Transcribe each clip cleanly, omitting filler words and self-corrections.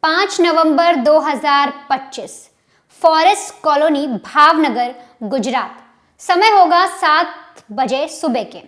5 नवंबर 2025, forest colony Bhavnagar Gujarat. समय होगा 7 बजे सुबह के।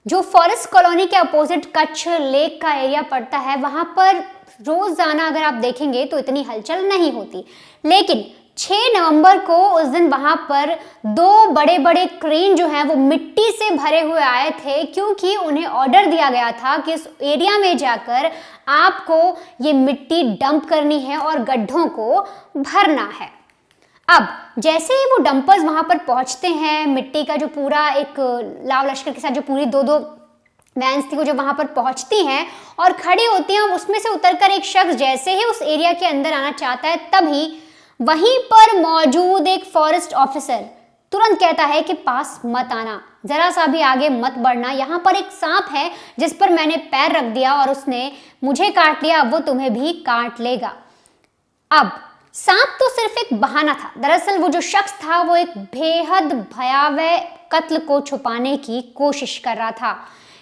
जो फॉरेस्ट कॉलोनी के अपोजिट कच्छ लेक का एरिया पड़ता है, वहां पर रोजाना अगर आप देखेंगे तो इतनी हलचल नहीं होती, लेकिन 6 नवंबर को उस दिन वहां पर 2 बड़े बड़े क्रेन जो हैं वो मिट्टी से भरे हुए आए थे, क्योंकि उन्हें ऑर्डर दिया गया था कि इस एरिया में जाकर आपको ये मिट्टी डंप करनी है और गड्ढों को भरना है। अब जैसे ही वो डंपर्स वहां पर पहुंचते हैं, मिट्टी का जो पूरा एक लाव लश्कर के साथ जो पूरी दो वैन्स थी वो जो वहां पर पहुंचती हैं और खड़ी होती हैं, उसमें से उतरकर एक शख्स जैसे ही उस एरिया के अंदर आना चाहता है, तभी वहीं पर मौजूद एक फॉरेस्ट ऑफिसर तुरंत कहता है कि पास मत आना, जरा सा भी आगे मत बढ़ना, यहाँ पर एक सांप है जिस पर मैंने पैर रख दिया और उसने मुझे काट लिया, अब वो तुम्हें भी काट लेगा। अब सांप तो सिर्फ एक बहाना था। दरअसल वो जो शख्स था वो एक बेहद भयावह कत्ल को छुपाने की कोशिश कर रहा था।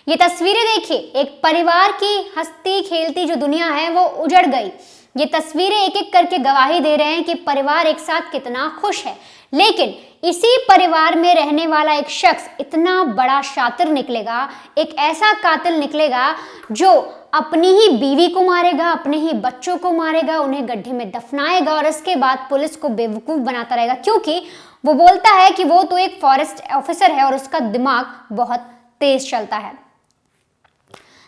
ये तस्वीरें देखिए, एक परिवार की हंसती खेलती जो दुनिया है वो उजड़ गई। ये तस्वीरें एक एक करके गवाही दे रहे हैं कि परिवार एक साथ कितना खुश है, लेकिन इसी परिवार में रहने वाला एक शख्स इतना बड़ा शातिर निकलेगा, एक ऐसा कातिल निकलेगा जो अपनी ही बीवी को मारेगा, अपने ही बच्चों को मारेगा, उन्हें गड्ढे में दफनाएगा और इसके बाद पुलिस को बेवकूफ बनाता रहेगा, क्योंकि वो बोलता है कि वो तो एक फॉरेस्ट ऑफिसर है और उसका दिमाग बहुत तेज चलता है।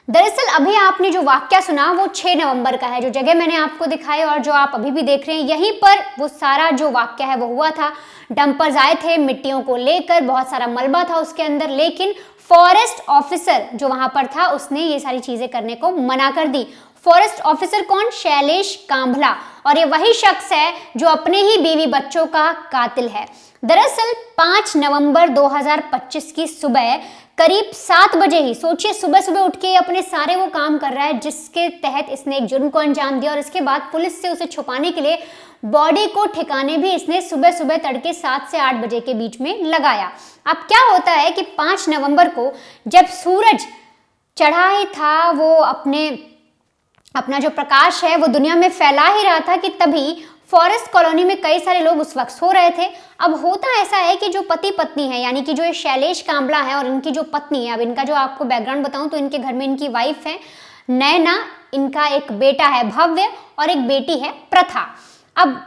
दरअसल अभी आपने जो वाक्या सुना वो 6 नवंबर का है। जो जगह मैंने आपको दिखाई और जो आप अभी भी देख रहे हैं, यहीं पर वो सारा जो वाक्य है वो हुआ था। डंपर्स आए थे मिट्टियों को लेकर, बहुत सारा मलबा था उसके अंदर, लेकिन फॉरेस्ट ऑफिसर जो वहां पर था उसने ये सारी चीजें करने को मना कर दी। फॉरेस्ट ऑफिसर कौन? शैलेश कांभला। और ये वही शख्स है जो अपने ही बीवी बच्चों का कातिल है। दरअसल 5 नवंबर 2025 की सुबह करीब 7 बजे ही, सोचिए सुबह सुबह उठ के अपने सारे वो काम कर रहा है जिसके तहत इसने एक जुर्म को अंजाम दिया, और इसके बाद पुलिस से उसे छुपाने के लिए बॉडी को ठिकाने भी इसने सुबह सुबह तड़के 7 से 8 बजे के बीच में लगाया। अब क्या होता है कि 5 नवंबर को जब सूरज चढ़ा ही था, वो अपना जो प्रकाश है वो दुनिया में फैला ही रहा था, कि तभी फॉरेस्ट कॉलोनी में कई सारे लोग उस वक्त सो रहे थे। अब होता ऐसा है कि जो पति पत्नी है, यानी कि जो ये शैलेश कांबला है और इनकी जो पत्नी है, अब इनका जो आपको बैकग्राउंड बताऊं तो इनके घर में इनकी वाइफ है नैना, इनका एक बेटा है भव्य और एक बेटी है प्रथा। अब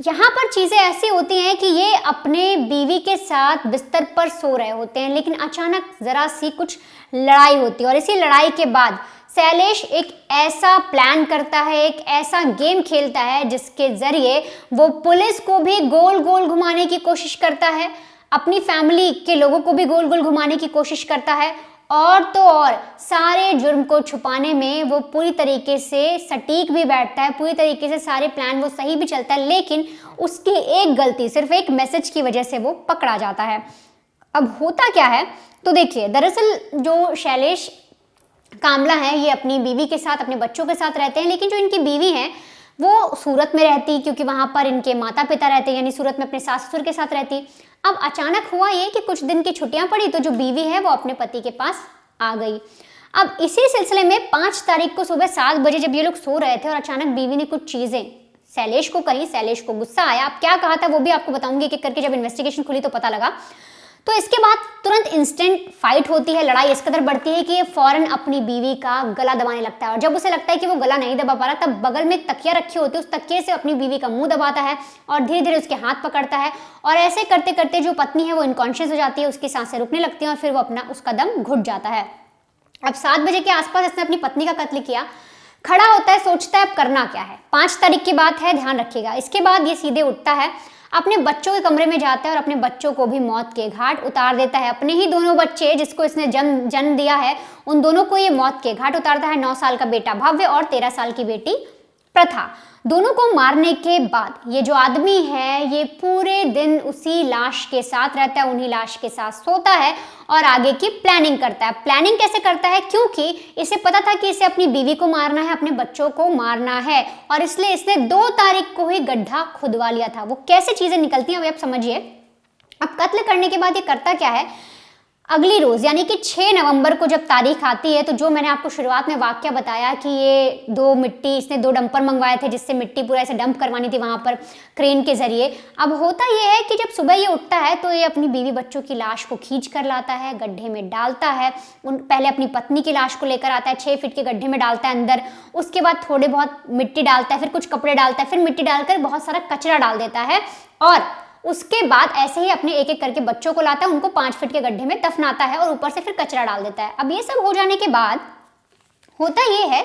यहाँ पर चीजें ऐसी होती हैं कि ये अपने बीवी के साथ बिस्तर पर सो रहे होते हैं, लेकिन अचानक जरा सी कुछ लड़ाई होती है और इसी लड़ाई के बाद शैलेश एक ऐसा प्लान करता है, एक ऐसा गेम खेलता है जिसके जरिए वो पुलिस को भी गोल गोल घुमाने की कोशिश करता है, अपनी फैमिली के लोगों को भी गोल गोल घुमाने की कोशिश करता है, और तो और सारे जुर्म को छुपाने में वो पूरी तरीके से सटीक भी बैठता है, पूरी तरीके से सारे प्लान वो सही भी चलता है, लेकिन उसकी एक गलती, सिर्फ एक मैसेज की वजह से वो पकड़ा जाता है। अब होता क्या है तो देखिए, दरअसल जो शैलेश कांबला है ये अपनी बीवी के साथ, अपने बच्चों के साथ रहते हैं, लेकिन जो इनकी बीवी है वो सूरत में रहती, क्योंकि वहां पर इनके माता पिता रहते हैं, यानी सूरत में अपने सास ससुर के साथ रहती। अब अचानक हुआ ये कि कुछ दिन की छुट्टियां पड़ी तो जो बीवी है वो अपने पति के पास आ गई। अब इसी सिलसिले में 5 तारीख को सुबह 7 बजे जब ये लोग सो रहे थे और अचानक बीवी ने कुछ चीजें शैलेश को कही, शैलेश को गुस्सा आया। अब क्या कहा था वो भी आपको बताऊंगी एक एक करके, जब इन्वेस्टिगेशन खुली तो पता लगा। तो इसके बाद तुरंत इंस्टेंट फाइट होती है, लड़ाई इस कदर बढ़ती है कि ये फौरन अपनी बीवी का गला दबाने लगता है, और जब उसे लगता है कि वो गला नहीं दबा पा रहा, तब बगल में एक तकिया रखी होती है, उस तकिए से अपनी बीवी का मुंह दबाता है और धीरे धीरे उसके हाथ पकड़ता है, और ऐसे करते करते जो पत्नी है वो इनकॉन्शियस हो जाती है, उसकी सांसें रुकने लगती हैं और फिर वो उसका दम घुट जाता है। अब 7 बजे के आसपास इसने अपनी पत्नी का कत्ल किया। खड़ा होता है, सोचता है अब करना क्या है। 5 तारीख की बात है, ध्यान रखिएगा। इसके बाद ये सीधे उठता है, अपने बच्चों के कमरे में जाता है और अपने बच्चों को भी मौत के घाट उतार देता है। अपने ही दोनों बच्चे जिसको इसने जन्म दिया है, उन दोनों को ये मौत के घाट उतारता है। 9 साल का बेटा भव्य और 13 साल की बेटी प्रथा। दोनों को मारने के बाद ये जो आदमी है ये पूरे दिन उसी लाश के साथ रहता है, उन्हीं लाश के साथ सोता है और आगे की प्लानिंग करता है। प्लानिंग कैसे करता है? क्योंकि इसे पता था कि इसे अपनी बीवी को मारना है, अपने बच्चों को मारना है, और इसलिए इसने 2 तारीख को ही गड्ढा खुदवा लिया था। वो कैसे चीजें निकलती हैं अभी आप समझिए। अब कत्ल करने के बाद ये करता क्या है, अगली रोज यानी कि 6 नवंबर को जब तारीख आती है, तो जो मैंने आपको शुरुआत में वाक्य बताया कि ये इसने 2 डंपर मंगवाए थे जिससे मिट्टी पूरा ऐसे डंप करवानी थी वहां पर क्रेन के जरिए। अब होता ये है कि जब सुबह ये उठता है तो ये अपनी बीवी बच्चों की लाश को खींच कर लाता है, गड्ढे में डालता है। पहले अपनी पत्नी की लाश को लेकर आता है, 6 फीट के गड्ढे में डालता है अंदर। उसके बाद थोड़े बहुत मिट्टी डालता है, फिर कुछ कपड़े डालता है, फिर मिट्टी डालकर बहुत सारा कचरा डाल देता है और उसके बाद ऐसे ही अपने एक एक करके बच्चों को लाता है, उनको 5 फीट के गड्ढे में दफनाता है और ऊपर से फिर कचरा डाल देता है। अब ये सब हो जाने के बाद होता ये है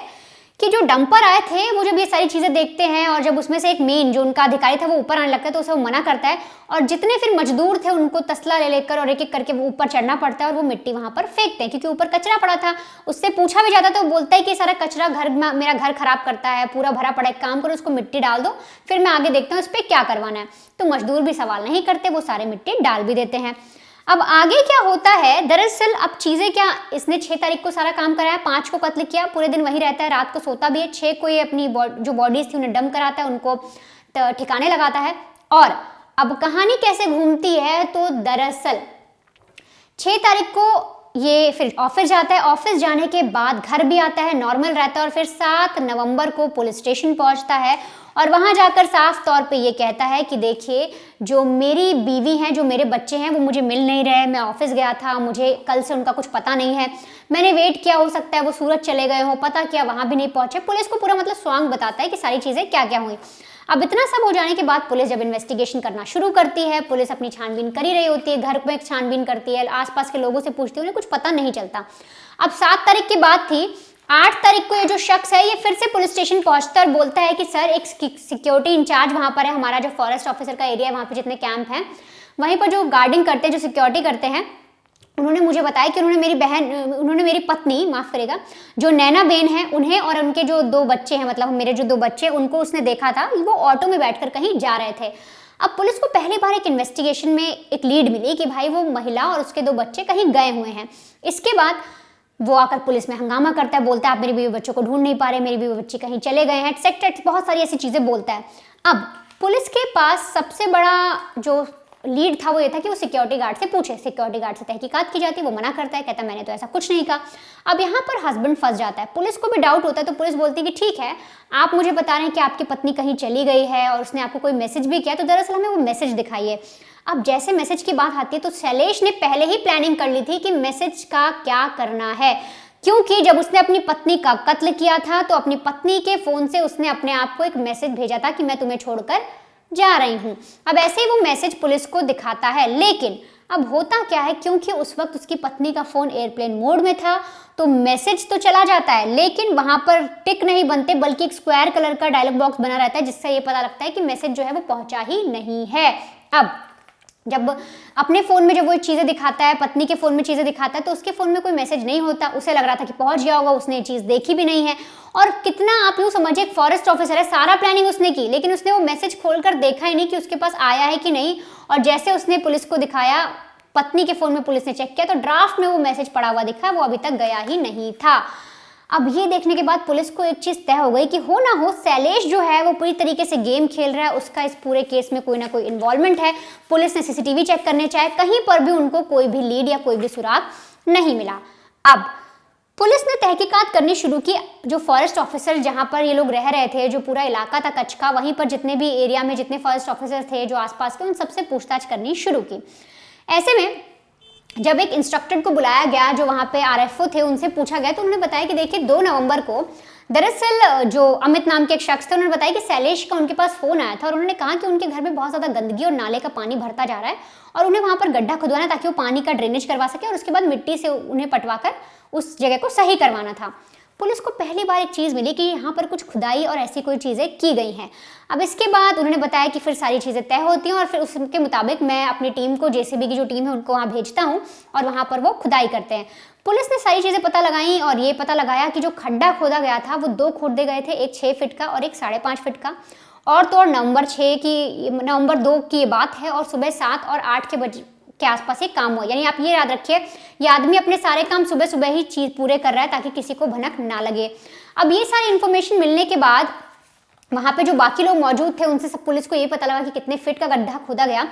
कि जो डंपर आए थे वो जब ये सारी चीजें देखते हैं और जब उसमें से एक मेन जो उनका अधिकारी था वो ऊपर आने लगता है तो उसे वो मना करता है और जितने फिर मजदूर थे उनको तसला ले लेकर और एक एक करके वो ऊपर चढ़ना पड़ता है और वो मिट्टी वहां पर फेंकते हैं क्योंकि ऊपर कचरा पड़ा था। उससे पूछा भी जाता तो वो बोलता है कि सारा कचरा मेरा घर खराब करता है, पूरा भरा पड़ा, एक काम करो उसको मिट्टी डाल दो, फिर मैं आगे देखता हूँ इस पर क्या करवाना है। तो मजदूर भी सवाल नहीं करते, वो सारे मिट्टी डाल भी देते हैं। अब आगे क्या होता है, दरअसल अब चीजें क्या, इसने 6 तारीख को सारा काम कराया, 5 को कत्ल किया, पूरे दिन वहीं रहता है, रात को सोता भी है, 6 को ये अपनी जो बॉडीज थी उन्हें डंप कराता है, उनको ठिकाने लगाता है। और अब कहानी कैसे घूमती है, तो दरअसल 6 तारीख को ये फिर ऑफिस जाता है, ऑफिस जाने के बाद घर भी आता है, नॉर्मल रहता है और फिर 7 नवंबर को पुलिस स्टेशन पहुंचता है और वहां जाकर साफ तौर पे ये कहता है कि देखिए जो मेरी बीवी हैं, जो मेरे बच्चे हैं वो मुझे मिल नहीं रहे, मैं ऑफिस गया था, मुझे कल से उनका कुछ पता नहीं है, मैंने वेट किया, हो सकता है वो सूरत चले गए हों, पता किया वहां भी नहीं पहुंचे। पुलिस को पूरा मतलब स्वांग बताता है कि सारी चीजें क्या क्या हुई। अब इतना सब हो जाने के बाद पुलिस जब इन्वेस्टिगेशन करना शुरू करती है, पुलिस अपनी छानबीन कर ही रही होती है, घर में छानबीन करती है, आसपास के लोगों से पूछती है, उन्हें कुछ पता नहीं चलता। अब 7 तारीख की बात थी, 8 तारीख को ये जो शख्स है ये फिर से पुलिस स्टेशन पहुंचता है और बोलता है कि सर एक सिक्योरिटी इंचार्ज वहां पर है, हमारा जो फॉरेस्ट ऑफिसर का एरिया है वहां पे जितने कैंप हैं वहीं पर जो गार्डिंग करते हैं, जो सिक्योरिटी करते हैं, उन्होंने मुझे बताया कि उन्होंने मेरी पत्नी, माफ करेगा, जो नैना बेन है, उन्हें और उनके जो 2 बच्चे हैं, मतलब मेरे जो 2 बच्चे, उनको उसने देखा था, वो ऑटो में बैठकर कहीं जा रहे थे। अब पुलिस को पहली बार एक इन्वेस्टिगेशन में एक लीड मिली कि भाई वो महिला और उसके 2 बच्चे कहीं गए हुए हैं। इसके बाद वो आकर पुलिस में हंगामा करता है, बोलता है आप मेरे बीवी बच्चों को ढूंढ नहीं पा रहे, मेरी बीवी बच्चे कहीं चले गए हैं, एक्सेट्रा, बहुत सारी ऐसी चीजें बोलता है। अब पुलिस के पास सबसे बड़ा जो लीड था वो ये था कि वो सिक्योरिटी गार्ड से पूछे, सिक्योरिटी गार्ड से तहकीकात की जाती है, वो मना करता है, कहता है मैंने तो ऐसा कुछ नहीं कहा। अब यहाँ पर हस्बैंड फंस जाता है, पुलिस को भी डाउट होता है, तो पुलिस बोलती है कि ठीक है आप मुझे बता रहे हैं कि आपकी पत्नी कहीं चली गई है और उसने आपको कोई मैसेज भी किया, तो दरअसल हमें वो मैसेज दिखाइए। अब जैसे मैसेज की बात आती है तो शैलेश ने पहले ही प्लानिंग कर ली थी कि मैसेज का क्या करना है, क्योंकि जब उसने अपनी पत्नी का कत्ल किया था तो अपनी पत्नी के फोन से उसने अपने आप को एक मैसेज भेजा था कि मैं तुम्हें छोड़कर जा रही हूं। अब ऐसे ही वो मैसेज पुलिस को दिखाता है, लेकिन अब होता क्या है, क्योंकि उस वक्त उसकी पत्नी का फोन एयरप्लेन मोड में था तो मैसेज तो चला जाता है लेकिन वहां पर टिक नहीं बनते, बल्कि एक स्क्वायर कलर का डायलॉग बॉक्स बना रहता है जिससे ये पता लगता है कि मैसेज जो है वो पहुंचा ही नहीं है। अब जब अपने फ़ोन में जब वो चीज़ें दिखाता है, पत्नी के फ़ोन में चीज़ें दिखाता है, तो उसके फ़ोन में कोई मैसेज नहीं होता, उसे लग रहा था कि पहुंच गया होगा, उसने ये चीज़ देखी भी नहीं है। और कितना आप यूँ समझिए, एक फॉरेस्ट ऑफिसर है, सारा प्लानिंग उसने की, लेकिन उसने वो मैसेज खोलकर देखा ही नहीं कि उसके पास आया है कि नहीं। और जैसे उसने पुलिस को दिखाया, पत्नी के फ़ोन में पुलिस ने चेक किया तो ड्राफ्ट में वो मैसेज पड़ा हुआ दिखा, वो अभी तक गया ही नहीं था। अब ये देखने के बाद पुलिस को एक चीज़ तय हो गई कि हो ना हो शैलेश जो है वो पूरी तरीके से गेम खेल रहा है, उसका इस पूरे केस में कोई ना कोई इन्वॉल्वमेंट है। पुलिस ने सीसीटीवी चेक करने चाहे, कहीं पर भी उनको कोई भी लीड या कोई भी सुराग नहीं मिला। अब पुलिस ने तहकीकात करनी शुरू की, जो फॉरेस्ट ऑफिसर जहां पर ये लोग रह रहे थे, जो पूरा इलाका था कच्छ का, वहीं पर जितने भी एरिया में जितने फॉरेस्ट ऑफिसर थे जो आसपास के, उन सबसे पूछताछ करनी शुरू की। ऐसे में जब एक इंस्ट्रक्टर को बुलाया गया जो वहाँ पे आरएफओ थे, उनसे पूछा गया तो उन्होंने बताया कि देखिए 2 नवंबर को दरअसल जो अमित नाम के एक शख्स थे, उन्होंने बताया कि शैलेश का उनके पास फ़ोन आया था और उन्होंने कहा कि उनके घर में बहुत ज़्यादा गंदगी और नाले का पानी भरता जा रहा है और उन्हें वहाँ पर गड्ढा खुदवाना है ताकि वो पानी का ड्रेनेज करवा सके और उसके बाद मिट्टी से उन्हें पटवा कर उस जगह को सही करवाना था। पुलिस को पहली बार एक चीज़ मिली कि यहाँ पर कुछ खुदाई और ऐसी कोई चीज़ें की गई हैं। अब इसके बाद उन्होंने बताया कि फिर सारी चीज़ें तय होती हैं और फिर उसके मुताबिक मैं अपनी टीम को, जेसीबी की जो टीम है उनको वहाँ भेजता हूँ और वहाँ पर वो खुदाई करते हैं। पुलिस ने सारी चीज़ें पता लगाई और ये पता लगाया कि जो खड्डा खोदा गया था वो 2 खोदे गए थे, एक 6 फीट का और एक 5.5 फीट का। और तो और नवंबर 2 की ये बात है और सुबह 7 और 8 के आसपास ये काम हुआ। यानी आप ये याद रखिए, ये आदमी अपने सारे काम सुबह सुबह ही चीज़ पूरे कर रहा है ताकि किसी को भनक ना लगे। अब ये सारी इन्फॉर्मेशन मिलने के बाद वहाँ पे जो बाकी लोग मौजूद थे उनसे सब पुलिस को ये पता लगा कि कितने फीट का गड्ढा खोदा गया।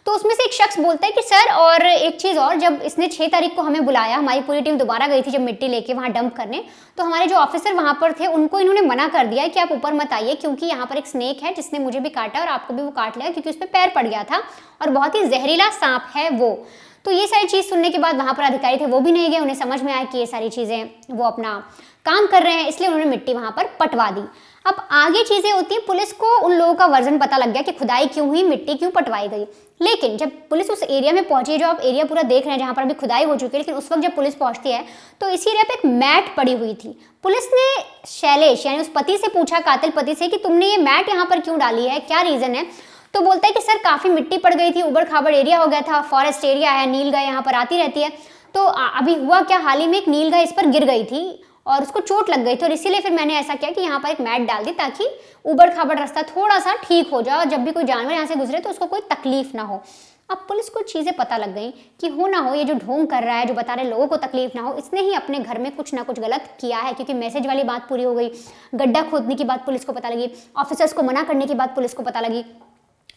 तो उसमें से एक शख्स बोलता है कि सर, और एक चीज़ और, जब इसने 6 तारीख को हमें बुलाया, हमारी पूरी टीम दोबारा गई थी जब मिट्टी लेके वहाँ डंप करने, तो हमारे जो ऑफिसर वहाँ पर थे उनको इन्होंने मना कर दिया कि आप ऊपर मत आइए, क्योंकि यहाँ पर एक स्नेक है जिसने मुझे भी काटा और आपको भी वो काट लिया, क्योंकि उस पर पैर पड़ गया था और बहुत ही जहरीला सांप है वो। तो ये सारी चीज़ सुनने के बाद वहाँ पर अधिकारी थे वो भी नहीं गए, उन्हें समझ में आया कि ये सारी चीज़ें वो अपना काम कर रहे हैं, इसलिए उन्होंने मिट्टी वहाँ पर पटवा दी। अब आगे चीज़ें होती हैं, पुलिस को उन लोगों का वर्जन पता लग गया कि खुदाई क्यों हुई, मिट्टी क्यों पटवाई गई। लेकिन जब पुलिस उस एरिया में पहुंची, जो आप एरिया पूरा देख रहे हैं जहाँ पर अभी खुदाई हो चुकी है, लेकिन उस वक्त जब पुलिस पहुंचती है तो इसी एरिया पे एक मैट पड़ी हुई थी। पुलिस ने शैलेश यानी उस पति से पूछा, कातिल पति से, कि तुमने ये मैट यहाँ पर क्यों डाली है, क्या रीज़न है। तो बोलता है कि सर काफ़ी मिट्टी पड़ गई थी, उबड़ खाबड़ एरिया हो गया था, फॉरेस्ट एरिया है, नीलगाय यहाँ पर आती रहती है, तो अभी हुआ क्या, हाल ही में एक नीलगाय इस पर गिर गई थी और उसको चोट लग गई थी, और इसीलिए फिर मैंने ऐसा किया कि यहाँ पर एक मैट डाल दी ताकि उबड़ खाबड़ रास्ता थोड़ा सा ठीक हो जाए और जब भी कोई जानवर यहाँ से गुजरे तो उसको कोई तकलीफ ना हो। अब पुलिस को चीज़ें पता लग गई कि हो ना हो ये जो ढोंग कर रहा है, जो बता रहे लोगों को तकलीफ ना हो, इसने ही अपने घर में कुछ ना कुछ गलत किया है, क्योंकि मैसेज वाली बात पूरी हो गई, गड्ढा खोदने की बात पुलिस को पता लगी, ऑफिसर्स को मना करने की बात पुलिस को पता लगी।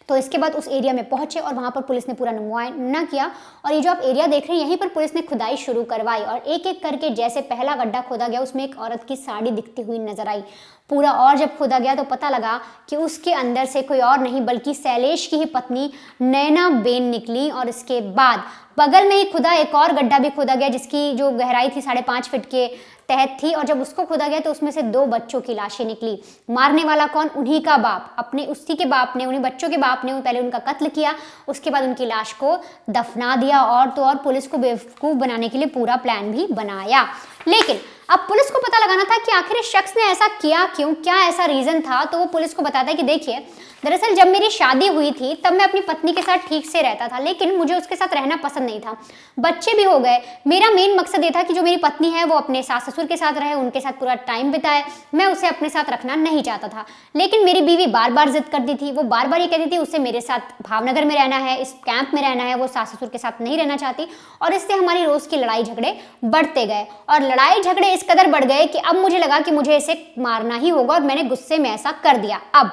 तो इसके बाद उस एरिया में पहुंचे और वहाँ पर पुलिस ने पूरा मुआयना किया, और ये जो आप एरिया देख रहे हैं यहीं पर पुलिस ने खुदाई शुरू करवाई, और एक एक करके जैसे पहला गड्ढा खोदा गया उसमें एक औरत की साड़ी दिखती हुई नजर आई पूरा, और जब खोदा गया तो पता लगा कि उसके अंदर से कोई और नहीं बल्कि शैलेश की ही पत्नी नैना बेन निकली। और इसके बाद बगल में ही खुदा एक और गड्ढा भी खोदा गया जिसकी जो गहराई थी 5.5 फीट के तहत थी, और जब उसको खोदा गया तो उसमें से 2 बच्चों की लाशें निकली। मारने वाला कौन, उन्हीं का बाप, अपने उसी के बाप ने, उन्हीं बच्चों के बाप ने पहले उनका कत्ल किया, उसके बाद उनकी लाश को दफना दिया, और तो और पुलिस को बेवकूफ़ बनाने के लिए पूरा प्लान भी बनाया। लेकिन अब पुलिस को पता लगाना था कि आखिर इस शख्स ने ऐसा किया क्यों, क्या ऐसा रीज़न था। तो वो पुलिस को बताता है कि देखिए, दरअसल जब मेरी शादी हुई थी तब मैं अपनी पत्नी के साथ ठीक से रहता था, लेकिन मुझे उसके साथ रहना पसंद नहीं था, बच्चे भी हो गए। मेरा मेन मकसद ये था कि जो मेरी पत्नी है वो अपने सास ससुर के साथ रहे, उनके साथ पूरा टाइम बिताए, मैं उसे अपने साथ रखना नहीं चाहता था। लेकिन मेरी बीवी बार बार जिद करती थी, वो बार बार ये कहती थी उसे मेरे साथ भावनगर में रहना है, इस कैंप में रहना है, वो सास ससुर के साथ नहीं रहना चाहती, और इससे हमारी रोज़ की लड़ाई झगड़े बढ़ते गए, और लड़ाई झगड़े इस कदर बढ़ गए कि अब मुझे लगा कि मुझे इसे मारना ही होगा, और मैंने गुस्से में ऐसा कर दिया। अब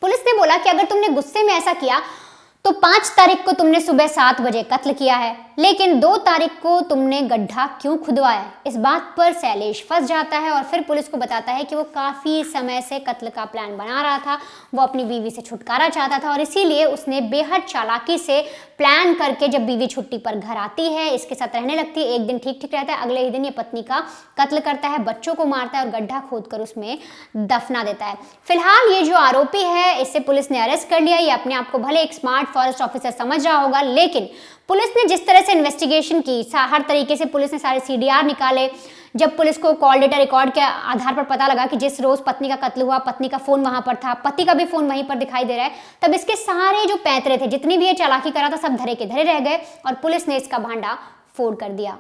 पुलिस ने बोला कि अगर तुमने गुस्से में ऐसा किया तो 5 तारीख को तुमने सुबह 7 बजे कत्ल किया है, लेकिन 2 तारीख को तुमने गड्ढा क्यों खुदवाया। इस बात पर शैलेश फंस जाता है और फिर पुलिस को बताता है कि वो काफ़ी समय से कत्ल का प्लान बना रहा था, वो अपनी बीवी से छुटकारा चाहता था, और इसीलिए उसने बेहद चालाकी से प्लान करके जब बीवी छुट्टी पर घर आती है, इसके साथ रहने लगती है, एक दिन ठीक ठीक रहता है, अगले ही दिन ये पत्नी का कत्ल करता है, बच्चों को मारता है और गड्ढा खोद कर उसमें दफना देता है। फिलहाल ये जो आरोपी है इसे पुलिस ने अरेस्ट कर लिया। ये अपने आप को भले एक स्मार्ट फॉरेस्ट ऑफिसर समझ रहा होगा, लेकिन पुलिस ने जिस तरह से इन्वेस्टिगेशन की, हर तरीके से पुलिस ने सारे CDR निकाले। जब पुलिस को कॉल डेटा रिकॉर्ड के आधार पर पता लगा कि जिस रोज पत्नी का कत्ल हुआ पत्नी का फोन वहां पर था, पति का भी फोन वहीं पर दिखाई दे रहा है, तब इसके सारे जो पैंतरे थे, जितनी भी ये चालाकी करा था, सब धरे के धरे रह गए और पुलिस ने इसका भांडा फोड़ कर दिया।